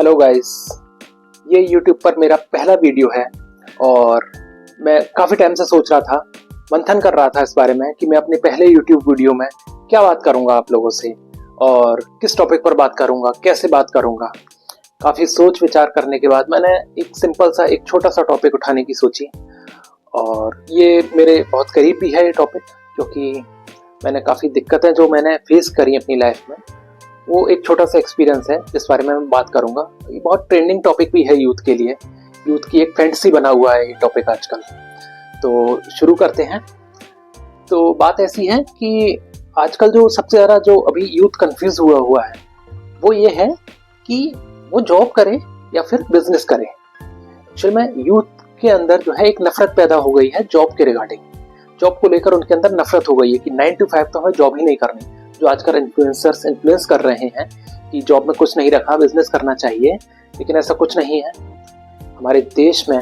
Hello guys, ये YouTube पर मेरा पहला वीडियो है और मैं काफ़ी टाइम से सोच रहा था, मंथन कर रहा था इस बारे में कि मैं अपने पहले YouTube वीडियो में क्या बात करूंगा आप लोगों से और किस टॉपिक पर बात करूंगा, कैसे बात करूंगा। काफ़ी सोच विचार करने के बाद मैंने एक सिंपल सा एक छोटा सा टॉपिक उठाने की सोची और ये मेरे बहुत करीब भी है ये टॉपिक, क्योंकि मैंने काफ़ी दिक्कतें जो मैंने फेस करी अपनी लाइफ में, वो एक छोटा सा एक्सपीरियंस है जिस बारे में मैं बात करूंगा। ये बहुत ट्रेंडिंग टॉपिक भी है यूथ के लिए, यूथ की एक फैंटेसी बना हुआ है ये टॉपिक आजकल। तो शुरू करते हैं। तो बात ऐसी है कि आजकल जो सबसे ज़्यादा जो अभी यूथ कंफ्यूज हुआ है वो ये है कि वो जॉब करे या फिर बिजनेस करे। एक्चुअल में यूथ के अंदर जो है एक नफरत पैदा हो गई है जॉब के रिगार्डिंग। जॉब को लेकर उनके अंदर नफरत हो गई है कि 9 to 5 तो हमें जॉब ही नहीं करनी। जो आजकल इन्फ्लुएंसर्स इन्फ्लुएंस कर रहे हैं कि जॉब में कुछ नहीं रखा, बिजनेस करना चाहिए, लेकिन ऐसा कुछ नहीं है। हमारे देश में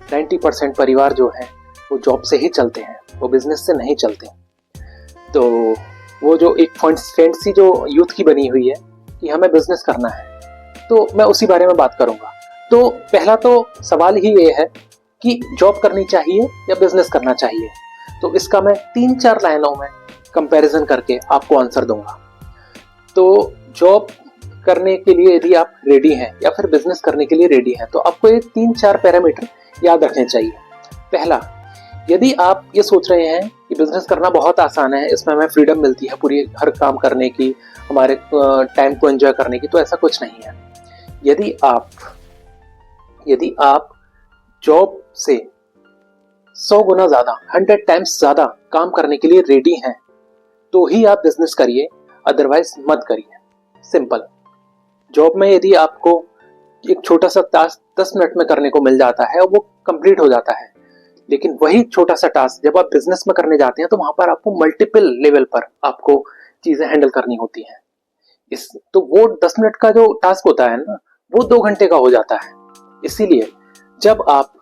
90% परिवार जो है वो जॉब से ही चलते हैं, वो बिजनेस से नहीं चलते। तो वो जो एक फैंटेसी जो यूथ की बनी हुई है कि हमें बिजनेस करना है, तो मैं उसी बारे में बात करूंगा। तो पहला तो सवाल ही ये है कि जॉब करनी चाहिए या बिजनेस करना चाहिए। तो इसका मैं 3-4 लाइनों में कंपैरिजन करके आपको आंसर दूंगा। तो जॉब करने के लिए यदि आप रेडी हैं या फिर बिजनेस करने के लिए रेडी हैं, तो आपको ये 3-4 पैरामीटर याद रखने चाहिए। पहला, यदि आप ये सोच रहे हैं कि बिजनेस करना बहुत आसान है, इसमें हमें फ्रीडम मिलती है पूरी हर काम करने की, हमारे टाइम को एंजॉय करने की, तो ऐसा कुछ नहीं है। यदि आप जॉब से 100 गुना ज्यादा, 100 टाइम्स ज्यादा काम करने के लिए रेडी हैं, तो ही आप बिजनेस करिए, अदरवाइज मत करिए। सिंपल। जॉब में यदि आपको एक छोटा सा टास्क 10 मिनट में करने को मिल जाता है और वो कंप्लीट हो जाता है, लेकिन वही छोटा सा टास्क जब आप बिजनेस में करने जाते हैं तो वहां पर आपको मल्टीपल लेवल पर आपको चीजें हैंडल करनी होती हैं। तो वो 10 मिनट का जो टास्क होता है ना, वो 2 घंटे का हो जाता है। इसीलिए जब आप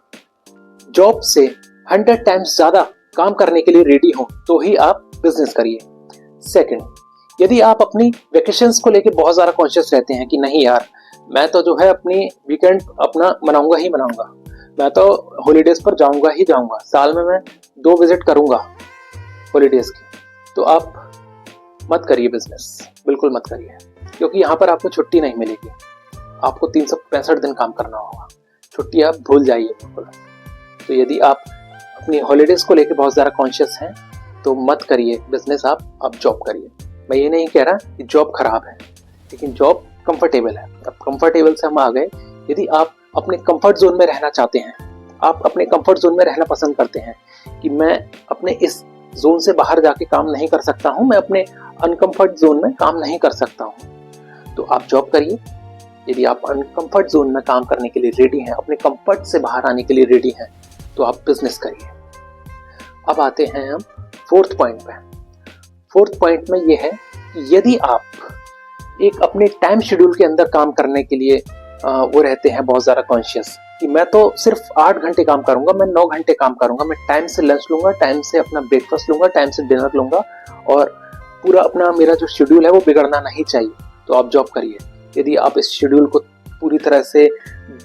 जॉब से 100 टाइम्स ज्यादा काम करने के लिए रेडी हो, तो ही आप बिजनेस करिए। सेकंड, यदि आप अपनी वेकेशंस को लेके बहुत ज़्यादा कॉन्शियस रहते हैं कि नहीं यार, मैं तो जो है अपनी वीकेंड अपना मनाऊंगा ही मनाऊंगा, मैं तो हॉलीडेज पर जाऊंगा ही जाऊंगा, साल में मैं 2 विजिट करूंगा हॉलीडेज की, तो आप मत करिए बिजनेस, बिल्कुल मत करिए, क्योंकि यहाँ पर आपको छुट्टी नहीं मिलेगी। आपको 365 दिन काम करना होगा, छुट्टी आप भूल जाइए बिल्कुल। तो यदि आप अपनी हॉलीडेज को लेके बहुत ज़्यादा कॉन्शियस हैं तो मत करिए बिजनेस, आप जॉब करिए। मैं ये नहीं कह रहा कि जॉब खराब है, लेकिन जॉब कंफर्टेबल है। अब कंफर्टेबल से हम आ गए, यदि आप अपने कंफर्ट जोन में रहना चाहते हैं, आप अपने कंफर्ट जोन में रहना पसंद करते हैं कि मैं अपने इस जोन से बाहर जाके काम नहीं कर सकता हूँ, मैं अपने अनकंफर्ट जोन में काम नहीं कर सकता हूँ, तो आप जॉब करिए। यदि आप अनकंफर्ट जोन में काम करने के लिए रेडी हैं, अपने कंफर्ट से बाहर आने के लिए रेडी हैं, तो आप बिजनेस करिए। अब आते हैं हम फोर्थ पॉइंट पे। फोर्थ पॉइंट में ये है कि यदि आप एक अपने टाइम शेड्यूल के अंदर काम करने के लिए वो रहते हैं बहुत ज़्यादा कॉन्शियस कि मैं तो सिर्फ 8 घंटे काम करूंगा, मैं 9 घंटे काम करूंगा, मैं टाइम से लंच लूंगा, टाइम से अपना ब्रेकफास्ट लूंगा, टाइम से डिनर लूंगा और पूरा अपना मेरा जो शेड्यूल है वो बिगड़ना नहीं चाहिए, तो आप जॉब करिए। यदि आप इस शेड्यूल को पूरी तरह से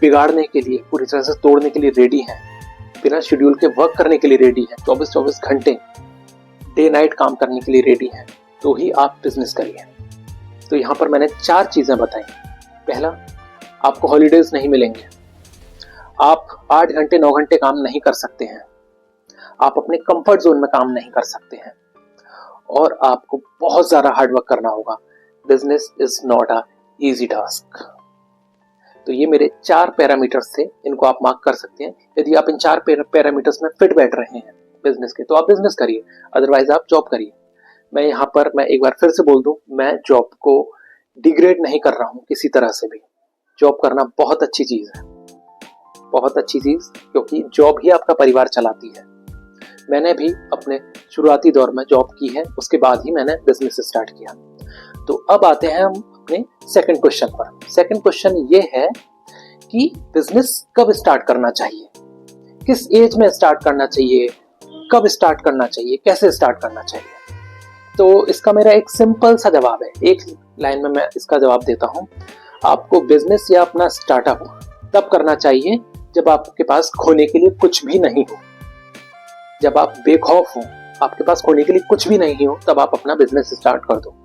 बिगाड़ने के लिए, पूरी तरह से तोड़ने के लिए रेडी हैं, बिना शेड्यूल के वर्क करने के लिए रेडी हैं, 24-24 घंटे डे नाइट काम करने के लिए रेडी हैं, तो ही आप बिजनेस करिए। तो यहाँ पर मैंने 4 चीजें बताई। पहला, आपको हॉलीडेज नहीं मिलेंगे, आप 8 घंटे 9 घंटे काम नहीं कर सकते हैं, आप अपने कंफर्ट जोन में काम नहीं कर सकते हैं और आपको बहुत ज्यादा हार्डवर्क करना होगा। Business is not a easy task. तो ये मेरे 4 पैरामीटर्स थे, इनको आप मार्क कर सकते हैं। यदि आप इन 4 पैरामीटर्स में फिट बैठ रहे हैं बिजनेस के, तो आप बिजनेस करिए, अदरवाइज आप जॉब करिए। मैं यहाँ पर मैं एक बार फिर से बोल दूं, मैं जॉब को डिग्रेड नहीं कर रहा हूँ किसी तरह से भी। जॉब करना बहुत अच्छी चीज है, बहुत अच्छी चीज, क्योंकि जॉब ही आपका परिवार चलाती है। मैंने भी अपने शुरुआती दौर में जॉब की है, उसके बाद ही मैंने बिजनेस स्टार्ट किया। तो अब आते हैं हम अपने सेकंड क्वेश्चन पर। सेकंड क्वेश्चन ये है कि बिजनेस कब स्टार्ट करना चाहिए, किस एज में स्टार्ट करना चाहिए, कब स्टार्ट करना चाहिए, कैसे स्टार्ट करना चाहिए। तो इसका मेरा एक सिंपल सा जवाब है, एक लाइन में मैं इसका जवाब देता हूँ। आपको बिजनेस या अपना स्टार्टअप तब करना चाहिए जब आपके पास खोने के लिए कुछ भी नहीं हो। जब आप बेखौफ हो, आपके पास खोने के लिए कुछ भी नहीं हो, तब आप अपना बिजनेस स्टार्ट कर दो।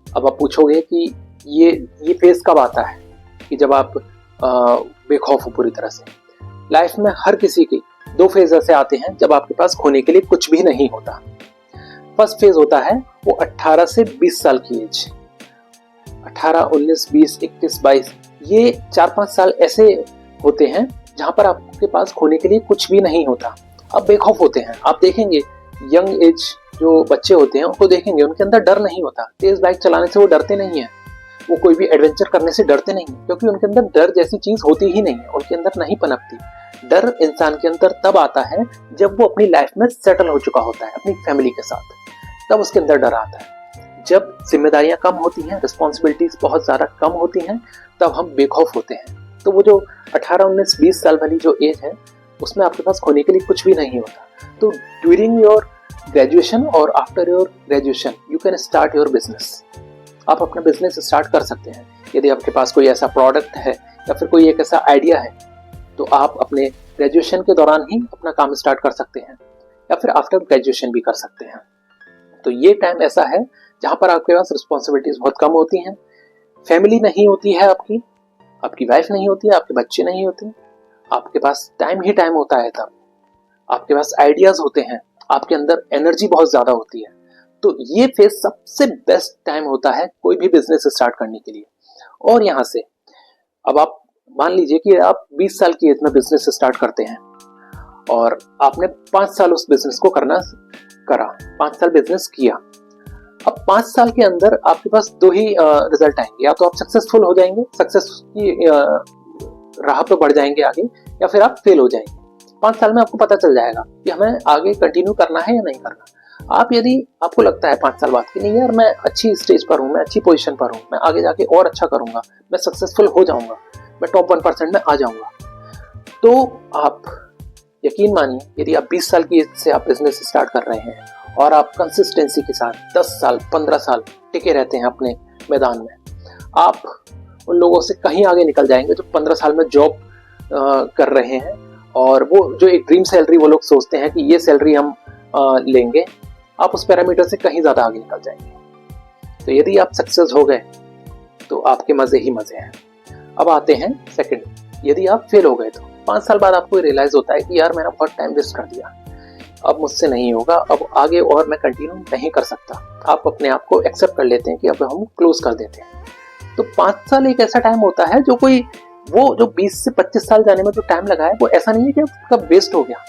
अब आप पूछोगे कि ये फेज कब आता है कि जब आप बेखौफ हो पूरी तरह से। लाइफ में हर किसी के 2 फेज ऐसे आते हैं जब आपके पास खोने के लिए कुछ भी नहीं होता। फर्स्ट फेज होता है वो 18 से 20 साल की एज। 18, 19, 20, 21, 22 ये 4-5 साल ऐसे होते हैं जहां पर आपके पास खोने के लिए कुछ भी नहीं होता। आप बेखौफ होते हैं। आप देखेंगे यंग एज जो बच्चे होते हैं उनको देखेंगे, उनके अंदर डर नहीं होता। तेज बाइक चलाने से वो डरते नहीं है, वो कोई भी एडवेंचर करने से डरते नहीं है, क्योंकि उनके अंदर डर जैसी चीज होती ही नहीं है, उनके अंदर नहीं पनपती। डर इंसान के अंदर तब आता है जब वो अपनी लाइफ में सेटल हो चुका होता है अपनी फैमिली के साथ, तब उसके अंदर डर आता है। जब जिम्मेदारियां कम होती हैं, रिस्पॉन्सिबिलिटीज बहुत ज्यादा कम होती हैं, तब हम बेखौफ होते हैं। तो वो जो 18, 19, 20 साल वाली जो एज है उसमें आपके पास खोने के लिए कुछ भी नहीं होता। तो ड्यूरिंग योर ग्रेजुएशन और after your graduation you can start your business. आप अपना बिजनेस स्टार्ट कर सकते हैं। यदि आपके पास कोई ऐसा प्रोडक्ट है या फिर कोई एक ऐसा आइडिया है तो आप अपने ग्रेजुएशन के दौरान ही अपना काम स्टार्ट कर सकते हैं या फिर आफ्टर ग्रेजुएशन भी कर सकते हैं। तो ये टाइम ऐसा है जहां पर आपके पास रिस्पॉन्सिबिलिटीज बहुत कम होती हैं, फैमिली नहीं होती है, आपकी वाइफ नहीं होती है, आपके बच्चे नहीं होते, आपके पास टाइम ही टाइम होता है। तब आपके पास आइडियाज होते हैं, आपके अंदर एनर्जी बहुत ज्यादा होती है। तो ये फेज सबसे बेस्ट टाइम होता है कोई भी बिजनेस स्टार्ट करने के लिए। और यहाँ से अब आप मान लीजिए कि आप 20 साल की एज में बिजनेस स्टार्ट करते हैं और आपने 5 साल उस बिजनेस को करा 5 साल बिजनेस किया। अब 5 साल के अंदर आपके पास 2 ही रिजल्ट आएंगे, या तो आप सक्सेसफुल हो जाएंगे, सक्सेस की राह पे बढ़ जाएंगे आगे, या फिर आप फेल हो जाएंगे। 5 साल में आपको पता चल जाएगा कि हमें आगे कंटिन्यू करना है या नहीं करना। यदि आपको लगता है 5 साल बाद कि नहीं यार, मैं अच्छी स्टेज पर हूँ, मैं अच्छी पोजीशन पर हूँ, मैं आगे जाके और अच्छा करूंगा, मैं सक्सेसफुल हो जाऊंगा, मैं टॉप 1% में आ जाऊंगा, तो आप यकीन मानिए, यदि आप 20 साल की एज से आप बिजनेस स्टार्ट कर रहे हैं और आप कंसिस्टेंसी के साथ 10 साल 15 साल टिके रहते हैं अपने मैदान में, आप उन लोगों से कहीं आगे निकल जाएंगे जो 15 साल में जॉब कर रहे हैं और वो जो एक ड्रीम सैलरी वो लोग सोचते हैं कि ये सैलरी हम लेंगे, आप उस पैरामीटर से कहीं ज्यादा आगे निकल जाएंगे। तो यदि आप सक्सेस हो गए तो आपके मजे ही मजे हैं। अब आते हैं सेकंड, यदि आप फेल हो गए तो 5 साल बाद आपको रियलाइज होता है कि यार मैंने बहुत टाइम वेस्ट कर दिया, अब मुझसे नहीं होगा, अब आगे और मैं कंटिन्यू नहीं कर सकता। आप अपने आप को एक्सेप्ट कर लेते हैं कि अब हम क्लोज कर देते हैं। तो 5 साल एक ऐसा टाइम होता है जो वो जो 20 से 25 साल जाने में जो टाइम लगा है वो ऐसा नहीं है कि उसका वेस्ट हो गया।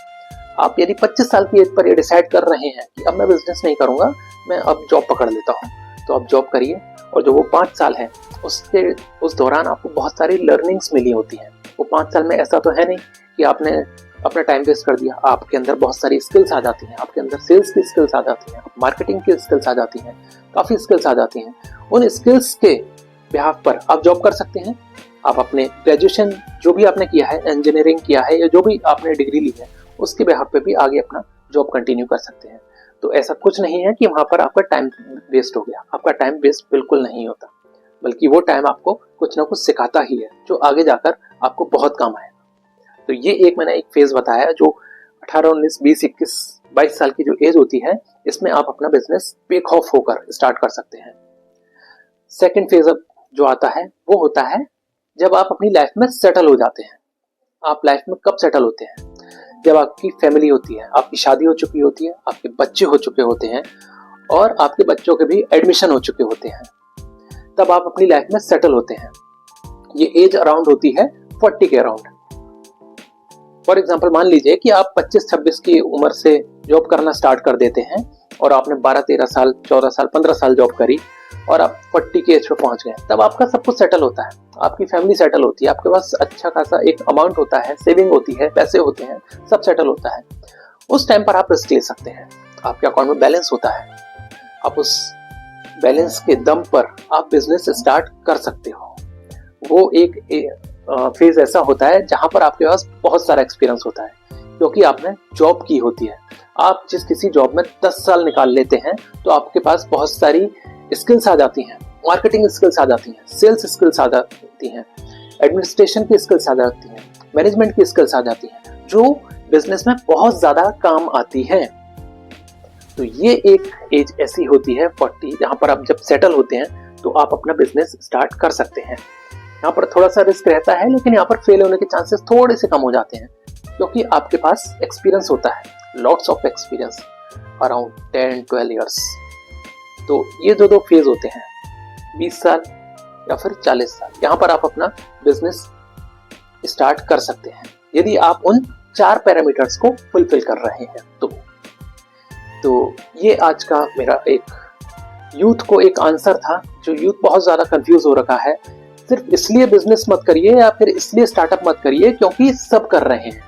आप यदि 25 साल की एज पर ये डिसाइड कर रहे हैं कि अब मैं बिजनेस नहीं करूंगा, मैं अब जॉब पकड़ लेता हूँ, तो आप जॉब करिए। और जो वो 5 साल है उस दौरान आपको बहुत सारी लर्निंग्स मिली होती हैं। वो 5 साल में ऐसा तो है नहीं कि आपने अपना टाइम वेस्ट कर दिया। आपके अंदर बहुत सारी स्किल्स आ जाती हैं, आपके अंदर सेल्स की स्किल्स आ जाती हैं, मार्केटिंग की स्किल्स आ जाती हैं, काफी स्किल्स आ जाती हैं। उन स्किल्स के बिहाफ पर आप जॉब कर सकते हैं। आप अपने ग्रेजुएशन जो भी आपने किया है, इंजीनियरिंग किया है या जो भी आपने डिग्री ली है, उसके बिहाफ पे भी आगे अपना जॉब कंटिन्यू कर सकते हैं। तो ऐसा कुछ नहीं है कि वहां पर आपका टाइम वेस्ट हो गया। आपका टाइम वेस्ट बिल्कुल नहीं होता, बल्कि वो टाइम आपको कुछ ना कुछ सिखाता ही है जो आगे जाकर आपको बहुत काम आएगा। तो ये मैंने एक फेज बताया जो 18, 19, 20, 21, 22 साल की जो एज होती है, इसमें आप अपना बिजनेस बेखौफ होकर स्टार्ट कर सकते हैं। सेकेंड फेज अब जो आता है वो होता है जब आप अपनी लाइफ में सेटल हो जाते हैं। आप लाइफ में कब सेटल होते हैं? जब आपकी फैमिली होती है, आपकी शादी हो चुकी होती है, आपके बच्चे हो चुके होते हैं और आपके बच्चों के भी एडमिशन हो चुके होते हैं, तब आप अपनी लाइफ में सेटल होते हैं। ये एज अराउंड होती है 40 के अराउंड। फॉर एग्जाम्पल मान लीजिए कि आप 25-26 की उम्र से जॉब करना स्टार्ट कर देते हैं और आपने 12-13 साल, 14 साल, 15 साल जॉब करी और आप 40 के एज पे पहुंच गए। तब आपका सब कुछ सेटल होता है, आपकी फैमिली सेटल होती है, आपके पास अच्छा खासा एक अमाउंट होता है, सेविंग होती है, पैसे होते हैं, सब सेटल होता है। उस टाइम पर आप रिस्क ले सकते हैं। आपके अकाउंट में बैलेंस होता है, आप उस बैलेंस के दम पर आप बिजनेस स्टार्ट कर सकते हो। वो एक फेज ऐसा होता है जहां पर आपके पास बहुत सारा एक्सपीरियंस होता है, क्योंकि आपने जॉब की होती है। आप जिस किसी जॉब में 10 साल निकाल लेते हैं तो आपके पास बहुत सारी स्किल्स आ जाती हैं, मार्केटिंग स्किल्स आ जाती हैं, सेल्स स्किल्स आ जाती हैं, एडमिनिस्ट्रेशन की स्किल्स आ जाती हैं, मैनेजमेंट की स्किल्स आ जाती हैं, जो बिजनेस में बहुत ज्यादा काम आती हैं। तो ये एक एज ऐसी होती है 40, जहां पर आप जब सेटल होते हैं तो आप अपना बिजनेस स्टार्ट कर सकते हैं। यहाँ पर थोड़ा सा रिस्क रहता है, लेकिन यहाँ पर फेल होने के चांसेस थोड़े से कम हो जाते हैं, क्योंकि आपके पास एक्सपीरियंस होता है, lots of experience, around 10-12 years. तो ये जो दो फेज होते हैं, 20 साल या फिर 40 साल, यहाँ पर आप अपना बिजनेस स्टार्ट कर सकते हैं, यदि आप उन 4 पैरामीटर्स को फुलफिल कर रहे हैं। तो ये आज का मेरा एक यूथ को एक आंसर था, जो यूथ बहुत ज्यादा कंफ्यूज हो रखा है। सिर्फ इसलिए बिजनेस मत करिए या फिर इसलिए स्टार्टअप मत करिए क्योंकि सब कर रहे हैं।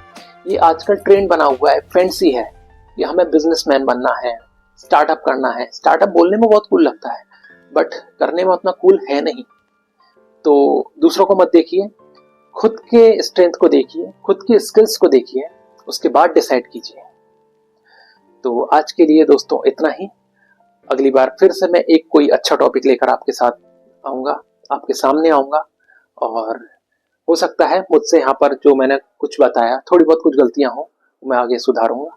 ये आजकल ट्रेंड बना हुआ है, फैंसी है कि हमें बिजनेसमैन बनना है, स्टार्टअप करना है। स्टार्टअप बोलने में बहुत कूल लगता है, बट करने में उतना कूल है नहीं। तो दूसरों को मत देखिए, खुद के स्ट्रेंथ को देखिए, खुद के स्किल्स को देखिए, उसके बाद डिसाइड कीजिए। तो आज के लिए दोस्तों इतना ही। अगली बार फिर से मैं एक कोई अच्छा टॉपिक लेकर आपके साथ आऊंगा, आपके सामने आऊंगा, और हो सकता है मुझसे यहाँ पर जो मैंने कुछ बताया, थोड़ी बहुत कुछ गलतियां हो, मैं आगे सुधारूंगा।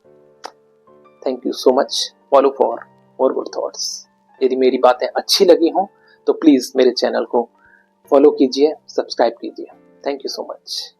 Thank you so much. Follow for more good thoughts. यदि मेरी बातें अच्छी लगी हों तो प्लीज मेरे चैनल को फॉलो कीजिए, सब्सक्राइब कीजिए। Thank you so much.